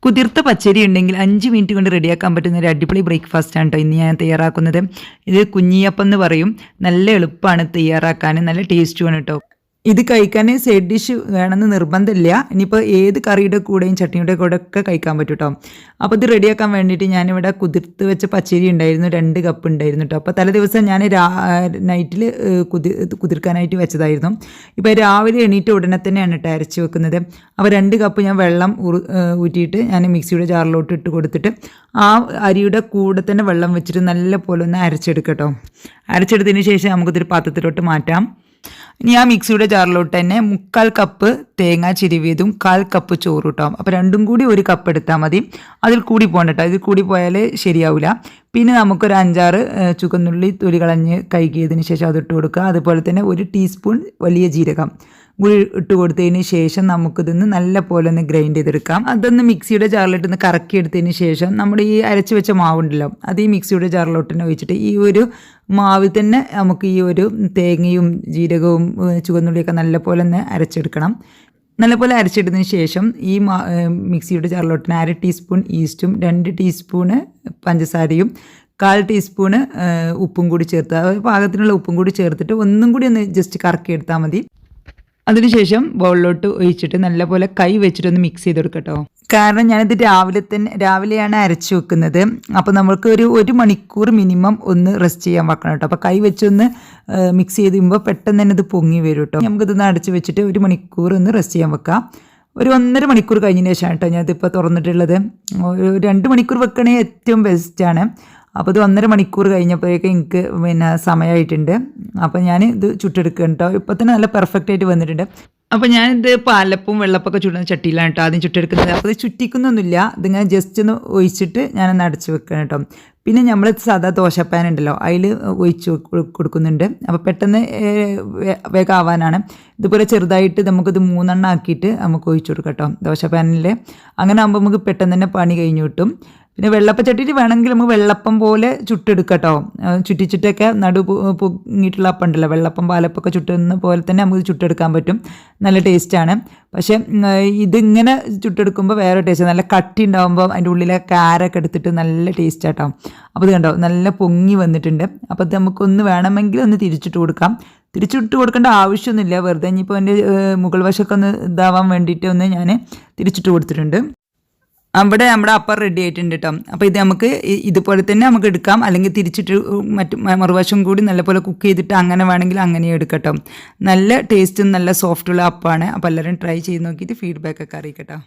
കുതിർത്ത പച്ചരി ഉണ്ടെങ്കിൽ 5 മിനിറ്റ് കൊണ്ട് റെഡിയാക്കാൻ പറ്റുന്ന ഒരു അടിപൊളി ബ്രേക്ക്ഫാസ്റ്റാണ് കേട്ടോ ഇന്ന് ഞാൻ തയ്യാറാക്കുന്നത്. ഇത് കുഞ്ഞിയപ്പം എന്ന് പറയും. നല്ല എളുപ്പമാണ് തയ്യാറാക്കാൻ, നല്ല ടേസ്റ്റുമാണ് കേട്ടോ. ഇത് കഴിക്കാൻ സൈഡ് ഡിഷ് വേണമെന്ന് നിർബന്ധമില്ല. ഇനിയിപ്പോൾ ഏത് കറിയുടെ കൂടെയും ചട്നിയുടെ കൂടെ ഒക്കെ കഴിക്കാൻ പറ്റും കേട്ടോ. അപ്പോൾ ഇത് റെഡിയാക്കാൻ വേണ്ടിയിട്ട് ഞാനിവിടെ കുതിർത്ത് വെച്ച പച്ചരി ഉണ്ടായിരുന്നു, 2 കപ്പ് ഉണ്ടായിരുന്നു കേട്ടോ. അപ്പോൾ തലേ ദിവസം ഞാൻ നൈറ്റിൽ കുതിർക്കാനായിട്ട് വെച്ചതായിരുന്നു. ഇപ്പോൾ രാവിലെ എണീറ്റ് ഉടനെ തന്നെയാണ് കേട്ടോ അരച്ച് വെക്കുന്നത്. അപ്പോൾ 2 കപ്പ് ഞാൻ വെള്ളം ഊറ്റിയിട്ട് ഞാൻ മിക്സിയുടെ ജാറിലോട്ട് ഇട്ട് കൊടുത്തിട്ട് ആ അരിയുടെ കൂടെ തന്നെ വെള്ളം വെച്ചിട്ട് നല്ല പോലെ ഒന്ന് അരച്ചെടുക്കാം കേട്ടോ. അരച്ചെടുത്തതിന് ശേഷം നമുക്കിതൊരു പാത്രത്തിലോട്ട് മാറ്റാം. ഇനി ആ മിക്സിയുടെ ജാറിലോട്ട് തന്നെ 3/4 കപ്പ് തേങ്ങ ചിരുവിയതും 1/4 കപ്പ് ചോറ് കിട്ടും. അപ്പോൾ രണ്ടും കൂടി 1 കപ്പ് എടുത്താൽ മതി. അതിൽ കൂടി പോകണ്ട കേട്ടോ, ഇതിൽ കൂടി പോയാൽ ശരിയാവില്ല. പിന്നെ നമുക്കൊരു 5-6 ചുവന്നുള്ളി തൊലി കളഞ്ഞ് കഴുകിയതിന് ശേഷം അതിട്ട് കൊടുക്കുക. അതുപോലെ തന്നെ 1 ടീസ്പൂൺ വലിയ ജീരകം കൂടി ഇട്ട് കൊടുത്തതിന് ശേഷം നമുക്കിതൊന്ന് നല്ല പോലെ ഒന്ന് ഗ്രൈൻഡ് ചെയ്തെടുക്കാം. അതൊന്ന് മിക്സിയുടെ ജാറിലിട്ടൊന്ന് കറക്കി എടുത്തതിന് ശേഷം നമ്മുടെ ഈ അരച്ച് വെച്ച മാവുണ്ടല്ലോ അത് ഈ മിക്സിയുടെ ജാറിലോട്ട് തന്നെ ഒഴിച്ചിട്ട് ഈ ഒരു മാവിൽ തന്നെ നമുക്ക് ഈ ഒരു തേങ്ങയും ജീരകവും ചുവന്നുള്ളിയൊക്കെ നല്ല പോലെ ഒന്ന് അരച്ചെടുക്കണം. നല്ലപോലെ അരച്ചെടുത്തതിന് ശേഷം ഈ മിക്സിയുടെ ജാറിലോട്ട് 1/2 ടീസ്പൂൺ ഈസ്റ്റും 2 ടീസ്പൂണ് പഞ്ചസാരയും 1/4 ടീസ്പൂണ് ഉപ്പും കൂടി ചേർത്ത്, പാകത്തിനുള്ള ഉപ്പും കൂടി ചേർത്തിട്ട് ഒന്നും കൂടി ഒന്ന് ജസ്റ്റ് കറക്കി എടുത്താൽ മതി. അതിനുശേഷം ബൗളിലോട്ട് ഒഴിച്ചിട്ട് നല്ലപോലെ കൈ വെച്ചിട്ടൊന്ന് മിക്സ് ചെയ്ത് കൊടുക്കട്ടോ. കാരണം ഞാനിത് രാവിലെയാണ് അരച്ച് വെക്കുന്നത്. അപ്പോൾ നമ്മൾക്ക് ഒരു 1 മണിക്കൂർ മിനിമം ഒന്ന് റെസ്റ്റ് ചെയ്യാൻ വെക്കണം കേട്ടോ. അപ്പോൾ കൈ വെച്ചൊന്ന് മിക്സ് ചെയ്ത് കഴിയുമ്പോൾ പെട്ടെന്ന് തന്നെ ഇത് പൊങ്ങി വരും കേട്ടോ. നമുക്കിതൊന്ന് അടച്ച് വെച്ചിട്ട് 1 മണിക്കൂർ ഒന്ന് റെസ്റ്റ് ചെയ്യാൻ വെക്കാം. ഒരു 1.5 മണിക്കൂർ കഴിഞ്ഞതിന് ശേഷമാണ് കേട്ടോ ഞാനിതിപ്പോൾ തുറന്നിട്ടുള്ളത്. ഒരു 2 മണിക്കൂർ വെക്കണേ ഏറ്റവും ബെസ്റ്റാണ്. അപ്പോൾ ഇത് 1.5 മണിക്കൂർ കഴിഞ്ഞപ്പോഴേക്കും എനിക്ക് സമയമായിട്ടുണ്ട്. അപ്പോൾ ഞാൻ ഇത് ചുട്ടെടുക്കുക കേട്ടോ. ഇപ്പോൾ തന്നെ നല്ല പെർഫെക്റ്റ് ആയിട്ട് വന്നിട്ടുണ്ട്. അപ്പോൾ ഞാനിത് പാലപ്പവും വെള്ളപ്പൊക്കെ ചുടുന്ന ചട്ടിയിലാണ് കേട്ടോ ആദ്യം ചുട്ടെടുക്കുന്നത്. അപ്പോൾ ഇത് ചുറ്റിക്കുന്നൊന്നുമില്ല, ഇതിങ്ങനെ ജസ്റ്റ് ഒന്ന് ഒഴിച്ചിട്ട് ഞാനൊന്ന് അടച്ച് വെക്കണം കേട്ടോ. പിന്നെ നമ്മൾ സാധാ ദോശപ്പാൻ ഉണ്ടല്ലോ അതിൽ ഒഴിച്ച് കൊടുക്കുന്നുണ്ട്. അപ്പോൾ പെട്ടെന്ന് വേഗം ആവാനാണ്. ഇതുപോലെ ചെറുതായിട്ട് നമുക്കിത് 3 എണ്ണം ആക്കിയിട്ട് നമുക്ക് ഒഴിച്ചു കൊടുക്കാം കേട്ടോ ദോശപ്പാനിൽ. അങ്ങനെ ആകുമ്പോൾ നമുക്ക് പെട്ടെന്ന് തന്നെ പണി കഴിഞ്ഞു കിട്ടും. പിന്നെ വെള്ളപ്പച്ചട്ടിയിൽ വേണമെങ്കിൽ നമുക്ക് വെള്ളപ്പം പോലെ ചുട്ടെടുക്കാം കേട്ടോ. ചുറ്റിച്ചിട്ടൊക്കെ പൊങ്ങിയിട്ടുള്ള അപ്പം ഉണ്ടല്ലോ, വെള്ളപ്പം പാലപ്പൊക്കെ ചുട്ടുന്ന പോലെ തന്നെ നമുക്ക് ചുട്ടെടുക്കാൻ പറ്റും. നല്ല ടേസ്റ്റാണ്. പക്ഷേ ഇതിങ്ങനെ ചുട്ടെടുക്കുമ്പോൾ വേറെ ടേസ്റ്റ്, നല്ല കട്ടി ഉണ്ടാകുമ്പോൾ അതിൻ്റെ ഉള്ളിലെ കാരൊക്കെ എടുത്തിട്ട് നല്ല ടേസ്റ്റ് ആട്ടോ. അപ്പോൾ ഇത് കണ്ടോ നല്ല പൊങ്ങി വന്നിട്ടുണ്ട്. അപ്പോൾ ഇത് നമുക്കൊന്ന് വേണമെങ്കിൽ ഒന്ന് തിരിച്ചിട്ട് കൊടുക്കാം. തിരിച്ചിട്ട് കൊടുക്കേണ്ട ആവശ്യമൊന്നുമില്ല, വെറുതെ ഇനിയിപ്പോൾ എൻ്റെ മുകൾ വശമൊക്കെ ഒന്ന് ഇതാവാൻ വേണ്ടിയിട്ട് ഒന്ന് ഞാൻ തിരിച്ചിട്ട് കൊടുത്തിട്ടുണ്ട്. അവിടെ നമ്മുടെ അപ്പം റെഡി ആയിട്ടുണ്ട് കേട്ടോ. അപ്പോൾ ഇത് നമുക്ക് ഇതുപോലെ തന്നെ നമുക്ക് എടുക്കാം, അല്ലെങ്കിൽ തിരിച്ചിട്ട് മറുവശം കൂടി നല്ലപോലെ കുക്ക് ചെയ്തിട്ട് അങ്ങനെ വേണമെങ്കിൽ അങ്ങനെ എടുക്കാം കേട്ടോ. നല്ല ടേസ്റ്റും നല്ല സോഫ്റ്റുള്ള അപ്പമാണ്. അപ്പോൾ എല്ലാവരും ട്രൈ ചെയ്ത് നോക്കിയിട്ട് ഫീഡ്ബാക്ക് ഒക്കെ അറിയിക്കട്ടോ.